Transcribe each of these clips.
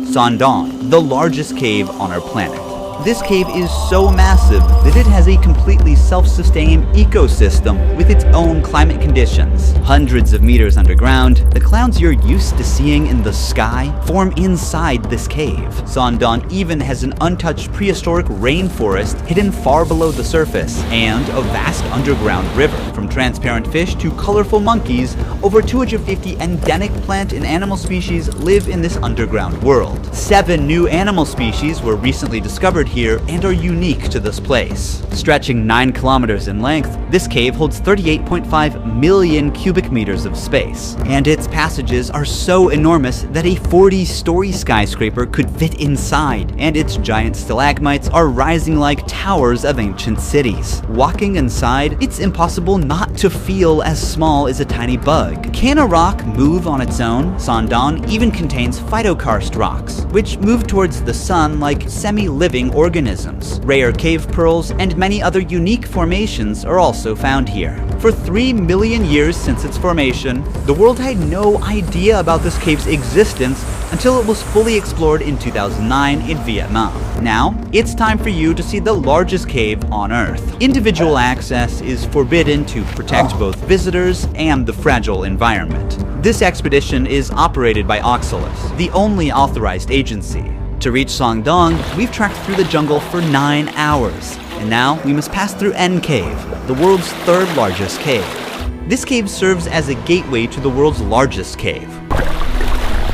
Sangdong, the largest cave on our planet. This cave is so massive that it has a completely self-sustained ecosystem with its own climate conditions. Hundreds of meters underground, the clouds you're used to seeing in the sky form inside this cave. Sangdong even has an untouched prehistoric rainforest hidden far below the surface, and a vast underground river. From transparent fish to colorful monkeys, over 250 endemic plant and animal species live in this underground world. 7 new animal species were recently discovered here and are unique to this place. Stretching 9 kilometers in length, this cave holds 38.5 million cubic meters of space, and its passages are so enormous that a 40-story skyscraper could fit inside, and its giant stalagmites are rising like towers of ancient cities. Walking inside, it's impossible not to feel as small as a tiny bug. Can a rock move on its own? Sangdong even contains phytokarst rocks, which move towards the sun like semi-living organisms. Rare cave pearls and many other unique formations are also found here. For 3 million years since its formation, the world had no idea about this cave's existence until it was fully explored in 2009 in Vietnam. Now, it's time for you to see the largest cave on Earth. Individual access is forbidden to protect both visitors and the fragile environment. This expedition is operated by Oxalis, the only authorized agency. To reach Sangdong, we've trekked through the jungle for 9 hours, and now we must pass through N Cave, the world's 3rd largest cave. This cave serves as a gateway to the world's largest cave.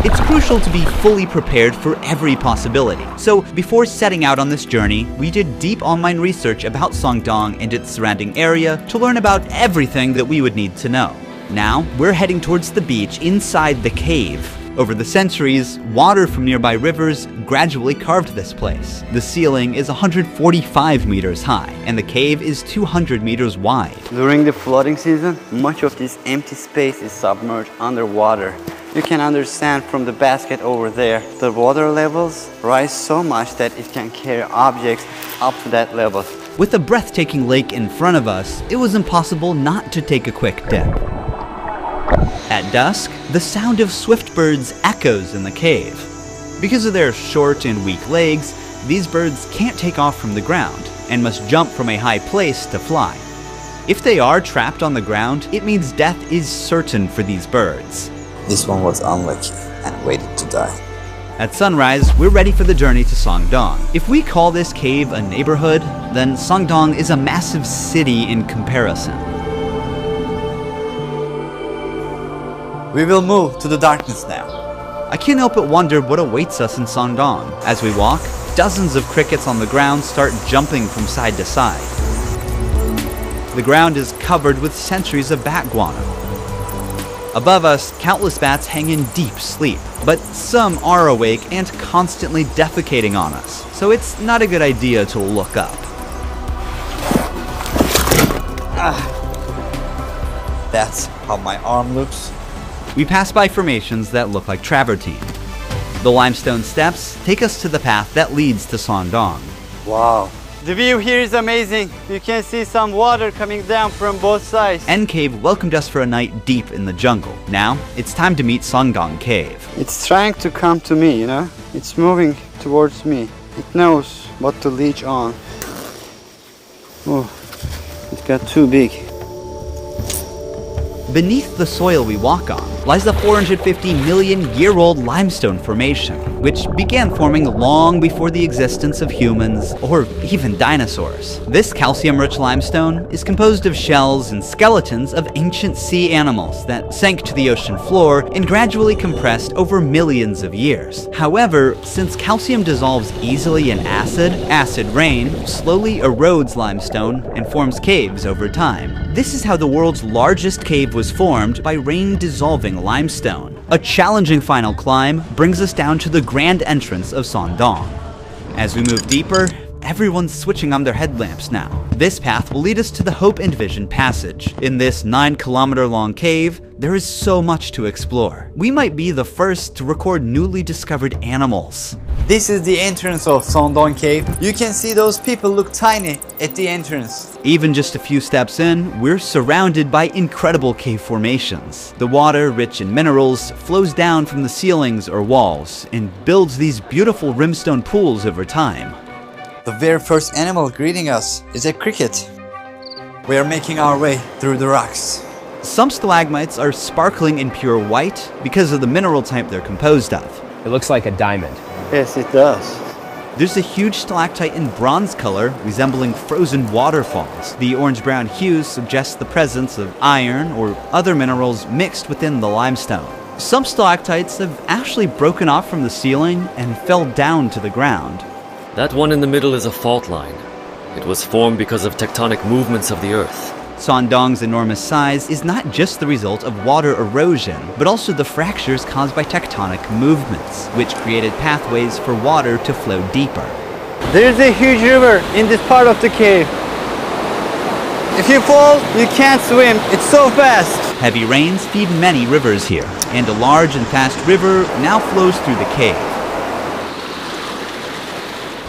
It's crucial to be fully prepared for every possibility. So before setting out on this journey, we did deep online research about Sangdong and its surrounding area to learn about everything that we would need to know. Now, we're heading towards the beach inside the cave. Over the centuries, water from nearby rivers gradually carved this place. The ceiling is 145 meters high, and the cave is 200 meters wide. During the flooding season, much of this empty space is submerged underwater. You can understand from the basket over there, the water levels rise so much that it can carry objects up to that level. With a breathtaking lake in front of us, it was impossible not to take a quick dip. At dusk, the sound of swift birds echoes in the cave. Because of their short and weak legs, these birds can't take off from the ground and must jump from a high place to fly. If they are trapped on the ground, it means death is certain for these birds. This one was unlucky and waited to die. At sunrise, we're ready for the journey to Sangdong. If we call this cave a neighborhood, then Sangdong is a massive city in comparison. We will move to the darkness now. I can't help but wonder what awaits us in Sangdong. As we walk, dozens of crickets on the ground start jumping from side to side. The ground is covered with centuries of bat guano. Above us, countless bats hang in deep sleep, but some are awake and constantly defecating on us, so it's not a good idea to look up. That's how my arm looks. We pass by formations that look like travertine. The limestone steps take us to the path that leads to Sangdong. Wow. The view here is amazing. You can see some water coming down from both sides. N Cave welcomed us for a night deep in the jungle. Now, it's time to meet Sangdong Cave. It's trying to come to me, you know? It's moving towards me. It knows what to leech on. Oh, it got too big. Beneath the soil we walk on lies the 450 million year old limestone formation, which began forming long before the existence of humans or even dinosaurs. This calcium-rich limestone is composed of shells and skeletons of ancient sea animals that sank to the ocean floor and gradually compressed over millions of years. However, since calcium dissolves easily in acid rain slowly erodes limestone and forms caves over time. This is how the world's largest cave was formed, by rain dissolving limestone. A challenging final climb brings us down to the grand entrance of Sangdong. As we move deeper, everyone's switching on their headlamps now. This path will lead us to the Hope and Vision Passage. In this 9-kilometer-long cave, there is so much to explore. We might be the first to record newly discovered animals. This is the entrance of Sondong Cave. You can see those people look tiny at the entrance. Even just a few steps in, we're surrounded by incredible cave formations. The water, rich in minerals, flows down from the ceilings or walls and builds these beautiful rimstone pools over time. The very first animal greeting us is a cricket. We are making our way through the rocks. Some stalagmites are sparkling in pure white because of the mineral type they're composed of. It looks like a diamond. Yes, it does. There's a huge stalactite in bronze color, resembling frozen waterfalls. The orange-brown hue suggests the presence of iron or other minerals mixed within the limestone. Some stalactites have actually broken off from the ceiling and fell down to the ground. That one in the middle is a fault line. It was formed because of tectonic movements of the Earth. Sondong's enormous size is not just the result of water erosion, but also the fractures caused by tectonic movements, which created pathways for water to flow deeper. There's a huge river in this part of the cave. If you fall, you can't swim. It's so fast. Heavy rains feed many rivers here, and a large and fast river now flows through the cave.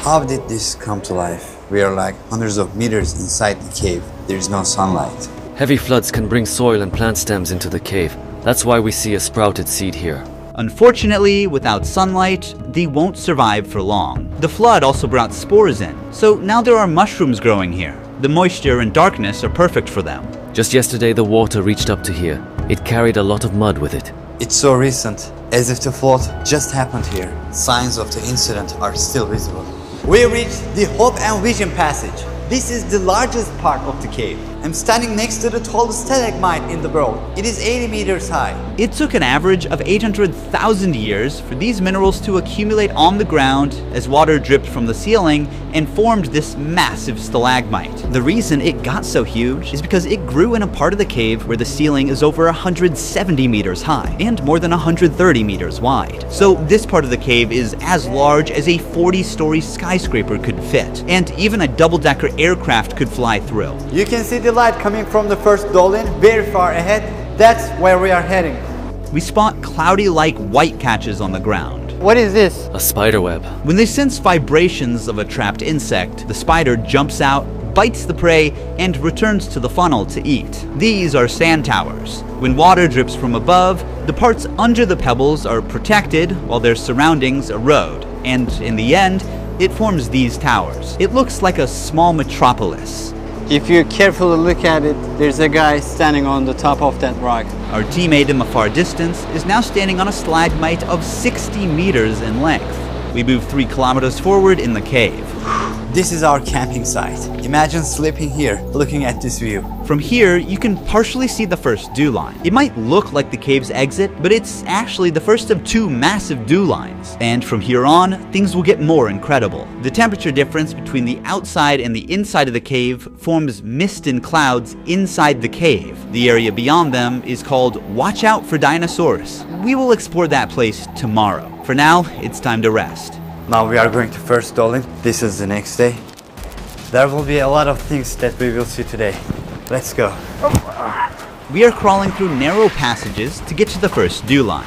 How did this come to life? We are like hundreds of meters inside the cave. There is no sunlight. Heavy floods can bring soil and plant stems into the cave. That's why we see a sprouted seed here. Unfortunately, without sunlight, they won't survive for long. The flood also brought spores in, so now there are mushrooms growing here. The moisture and darkness are perfect for them. Just yesterday the water reached up to here. It carried a lot of mud with it. It's so recent, as if the flood just happened here. Signs of the incident are still visible. We reached the Hope and Vision Passage. This is the largest part of the cave. I'm standing next to the tallest stalagmite in the world. It is 80 meters high. It took an average of 800,000 years for these minerals to accumulate on the ground as water dripped from the ceiling and formed this massive stalagmite. The reason it got so huge is because it grew in a part of the cave where the ceiling is over 170 meters high and more than 130 meters wide. So this part of the cave is as large as a 40-story skyscraper could fit, and even a double-decker aircraft could fly through. You can see the light coming from the first dolin very far ahead. That's where we are heading. We spot cloudy-like white catches on the ground. What is this? A spider web. When they sense vibrations of a trapped insect, the spider jumps out, bites the prey, and returns to the funnel to eat. These are sand towers. When water drips from above, the parts under the pebbles are protected while their surroundings erode, and in the end, it forms these towers. It looks like a small metropolis. If you carefully look at it, there's a guy standing on the top of that rock. Our teammate in the far distance is now standing on a stalagmite of 60 meters in length. We move 3 kilometers forward in the cave. This is our camping site. Imagine sleeping here, looking at this view. From here, you can partially see the first dew line. It might look like the cave's exit, but it's actually the first of 2 massive dew lines. And from here on, things will get more incredible. The temperature difference between the outside and the inside of the cave forms mist and clouds inside the cave. The area beyond them is called Watch Out for Dinosaurs. We will explore that place tomorrow. For now, it's time to rest. Now we are going to first dolin. This is the next day. There will be a lot of things that we will see today. Let's go. We are crawling through narrow passages to get to the first dew line.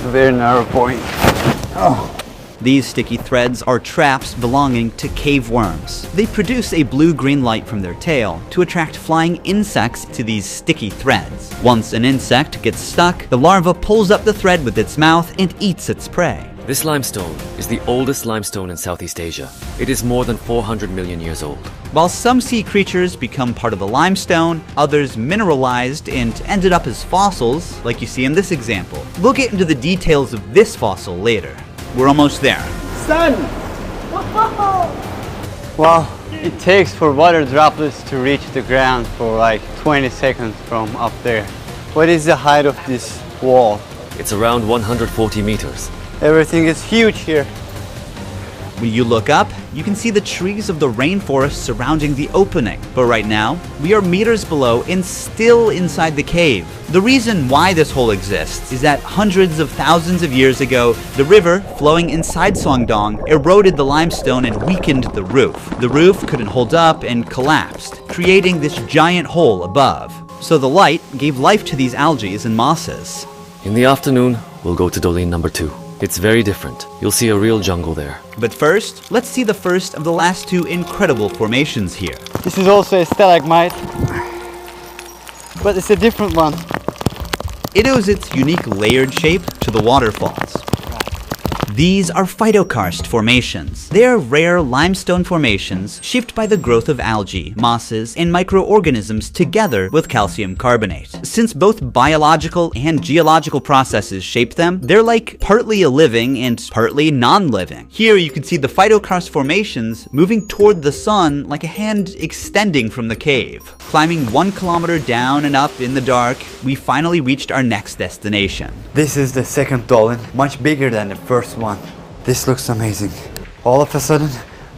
Very narrow point. These sticky threads are traps belonging to cave worms. They produce a blue-green light from their tail to attract flying insects to these sticky threads. Once an insect gets stuck, the larva pulls up the thread with its mouth and eats its prey. This limestone is the oldest limestone in Southeast Asia. It is more than 400 million years old. While some sea creatures become part of the limestone, others mineralized and ended up as fossils, like you see in this example. We'll get into the details of this fossil later. We're almost there. Sun! Well, it takes for water droplets to reach the ground for like 20 seconds from up there. What is the height of this wall? It's around 140 meters. Everything is huge here. When you look up, you can see the trees of the rainforest surrounding the opening. But right now, we are meters below and still inside the cave. The reason why this hole exists is that hundreds of thousands of years ago, the river flowing inside Sondong eroded the limestone and weakened the roof. The roof couldn't hold up and collapsed, creating this giant hole above. So the light gave life to these algae and mosses. In the afternoon, we'll go to Dolin number 2. It's very different. You'll see a real jungle there. But first, let's see the first of the last two incredible formations here. This is also a stalagmite, but it's a different one. It owes its unique layered shape to the waterfalls. These are phytokarst formations. They are rare limestone formations shaped by the growth of algae, mosses, and microorganisms together with calcium carbonate. Since both biological and geological processes shaped them, they're like partly a living and partly non-living. Here you can see the phytokarst formations moving toward the sun like a hand extending from the cave. Climbing 1 kilometer down and up in the dark, we finally reached our next destination. This is the second dolmen, much bigger than the first one. This looks amazing. All of a sudden,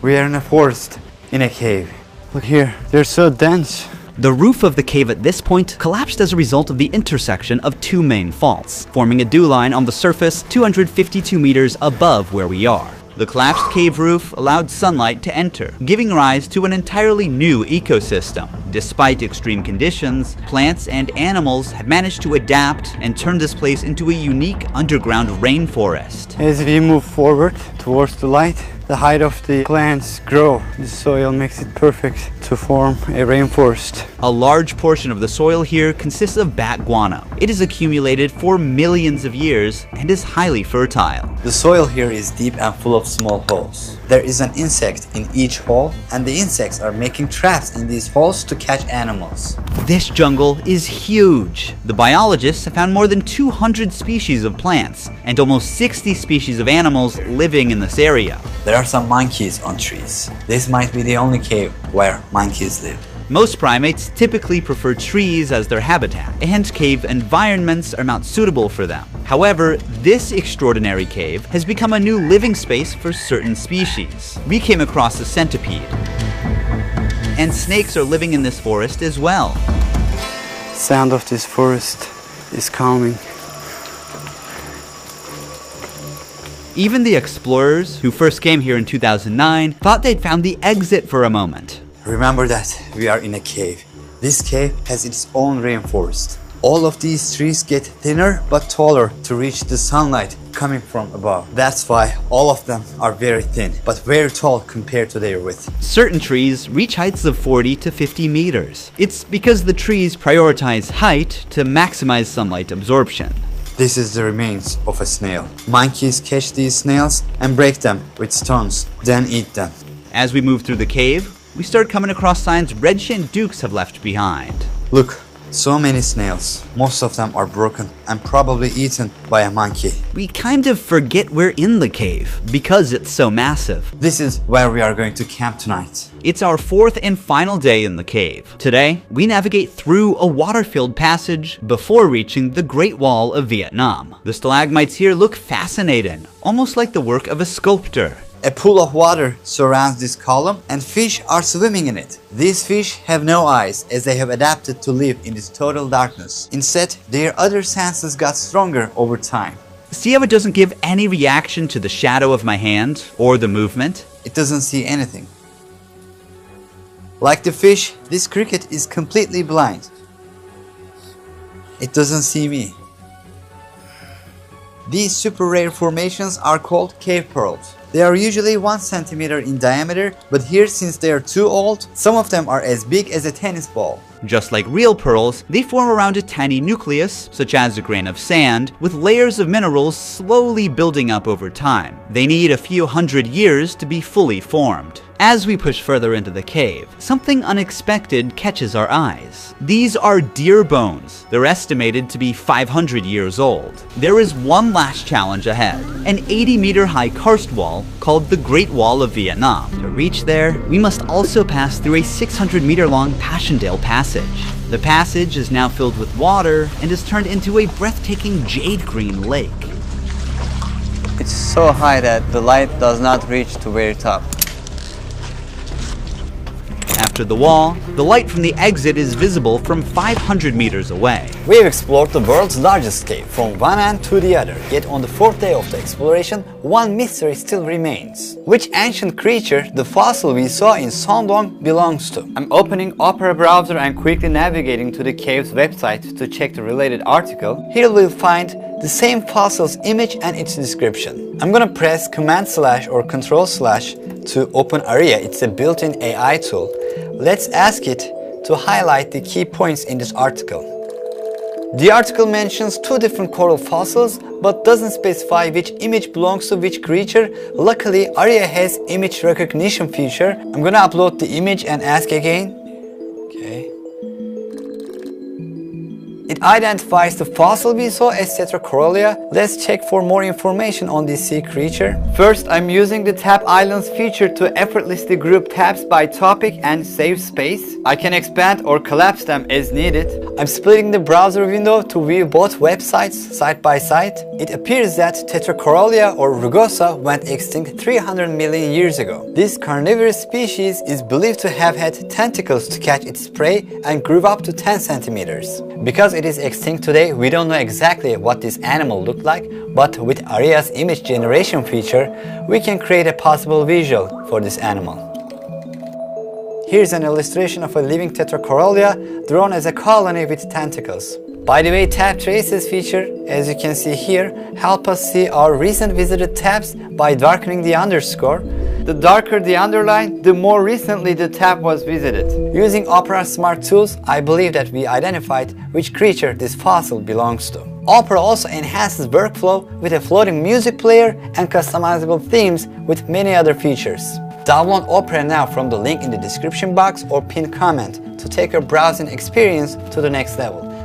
we are in a forest, in a cave. Look here, they're so dense. The roof of the cave at this point collapsed as a result of the intersection of two main faults, forming a dew line on the surface 252 meters above where we are. The collapsed cave roof allowed sunlight to enter, giving rise to an entirely new ecosystem. Despite extreme conditions, plants and animals have managed to adapt and turn this place into a unique underground rainforest. As we move forward towards the light, the height of the plants grow. The soil makes it perfect to form a rainforest. A large portion of the soil here consists of bat guano. It is accumulated for millions of years and is highly fertile. The soil here is deep and full of small holes. There is an insect in each hole, and the insects are making traps in these holes to catch animals. This jungle is huge. The biologists have found more than 200 species of plants and almost 60 species of animals living in this area. There are some monkeys on trees. This might be the only cave where monkeys live. Most primates typically prefer trees as their habitat, and cave environments are not suitable for them. However, this extraordinary cave has become a new living space for certain species. We came across a centipede, and snakes are living in this forest as well. Sound of this forest is calming. Even the explorers who first came here in 2009 thought they'd found the exit for a moment. Remember that we are in a cave. This cave has its own rainforest. All of these trees get thinner but taller to reach the sunlight coming from above. That's why all of them are very thin, but very tall compared to their width. Certain trees reach heights of 40 to 50 meters. It's because the trees prioritize height to maximize sunlight absorption. This is the remains of a snail. Monkeys catch these snails and break them with stones, then eat them. As we move through the cave, we start coming across signs red-shinned dukes have left behind. Look, so many snails. Most of them are broken and probably eaten by a monkey. We kind of forget we're in the cave because it's so massive. This is where we are going to camp tonight. It's our fourth and final day in the cave. Today, we navigate through a water-filled passage before reaching the Great Wall of Vietnam. The stalagmites here look fascinating, almost like the work of a sculptor. A pool of water surrounds this column and fish are swimming in it. These fish have no eyes as they have adapted to live in this total darkness. Instead, their other senses got stronger over time. See how it doesn't give any reaction to the shadow of my hand or the movement? It doesn't see anything. Like the fish, this cricket is completely blind. It doesn't see me. These super rare formations are called cave pearls. They are usually 1 centimeter in diameter, but here, since they are too old, some of them are as big as a tennis ball. Just like real pearls, they form around a tiny nucleus, such as a grain of sand, with layers of minerals slowly building up over time. They need a few hundred years to be fully formed. As we push further into the cave, something unexpected catches our eyes. These are deer bones. They're estimated to be 500 years old. There is one last challenge ahead, an 80-meter high karst wall called the Great Wall of Vietnam. To reach there, we must also pass through a 600-meter long Passchendaele Passage. The passage is now filled with water and is turned into a breathtaking jade green lake. It's so high that the light does not reach to very top. After the wall, the light from the exit is visible from 500 meters away. We have explored the world's largest cave from one end to the other, yet on the fourth day of the exploration, one mystery still remains. Which ancient creature the fossil we saw in Sondong belongs to? I'm opening Opera browser and quickly navigating to the cave's website to check the related article. Here we'll find the same fossil's image and its description. I'm gonna press Command/ or Control/ to open Aria. It's a built-in AI tool. Let's ask it to highlight the key points in this article. The article mentions 2 different coral fossils, but doesn't specify which image belongs to which creature. Luckily, Aria has image recognition feature. I'm gonna upload the image and ask again. Okay. It identifies the fossil we saw as Tetracorolia. Let's check for more information on this sea creature. First, I'm using the Tab Islands feature to effortlessly group tabs by topic and save space. I can expand or collapse them as needed. I'm splitting the browser window to view both websites side by side. It appears that Tetracorolia or rugosa went extinct 300 million years ago. This carnivorous species is believed to have had tentacles to catch its prey and grew up to 10 centimeters. Because it is extinct today, we don't know exactly what this animal looked like, but with Aria's image generation feature, we can create a possible visual for this animal. Here's an illustration of a living Tetracorolia drawn as a colony with tentacles. By the way, tab traces feature, as you can see here, help us see our recent visited tabs by darkening the underscore. The darker the underline, the more recently the tab was visited. Using Opera Smart Tools, I believe that we identified which creature this fossil belongs to. Opera also enhances workflow with a floating music player and customizable themes with many other features. Download Opera now from the link in the description box or pinned comment to take your browsing experience to the next level.